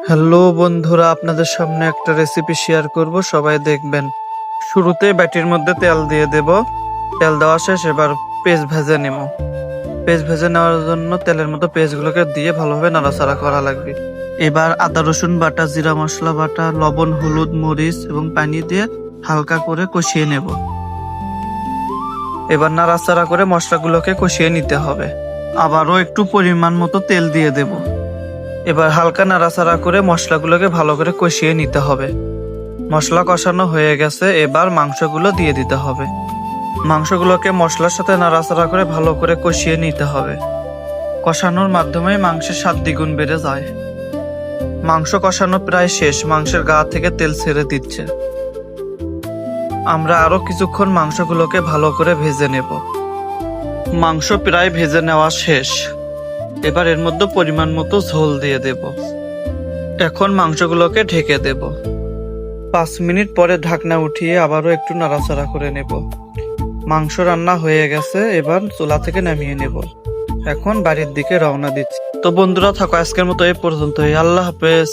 Hello বন্ধুরা, আপনাদের সামনে একটা রেসিপি শেয়ার করব, সবাই দেখবেন। শুরুতে বাটির মধ্যে তেল দিয়ে দেব। তেল দেওয়া শেষ, এবার পেঁয়াজ ভেজে নেব। পেঁয়াজ ভেজে নেওয়ার জন্য তেলের মধ্যে পেঁয়াজগুলোকে দিয়ে ভালোভাবে নাড়াচাড়া করা লাগবে। এবার আদা রসুন বাটা, জিরা মশলা বাটা, লবণ, হলুদ, মরিচ এবং পানি দিয়ে হালকা করে কষিয়ে নেব। এবার নাড়াচাড়া করে মশলাগুলোকে কষিয়ে নিতে হবে। আবারও একটু পরিমাণ মতো তেল দিয়ে দেব। এবার হালকা নাড়াচাড়া করে মশলাগুলোকে ভালো করে কষিয়ে নিতে হবে। মশলা কষানো হয়ে গেছে, এবার মাংসগুলো দিয়ে দিতে হবে। মাংসগুলোকে মশলার সাথে নাড়াচাড়া করে ভালো করে কষিয়ে নিতে হবে। কষানোর মাধ্যমে মাংসের স্বাদ দ্বিগুণ বেড়ে যায়। মাংস কষানো প্রায় শেষ, মাংসের গা থেকে তেল ছেড়ে দিচ্ছে। আমরা আরো কিছুক্ষণ মাংসগুলোকে ভালো করে ভেজে নেব। মাংস প্রায় ভেজে নেওয়া শেষ। এবার এর মধ্যে পরিমাণ মতো ঝোল দিয়ে দেব। এখন মাংসগুলোকে ঢেকে দেব। 5 মিনিট পরে ঢাকনা উঠিয়ে আবারও একটু নাড়াচাড়া করে নেব। মাংস রান্না হয়ে গেছে, এবার চুলা থেকে নামিয়ে নেব। এখন বাড়ির দিকে রওনা দিচ্ছি। তো বন্ধুরা, থাকো আজকের মতো এই পর্যন্তই। আল্লাহ হাফেজ।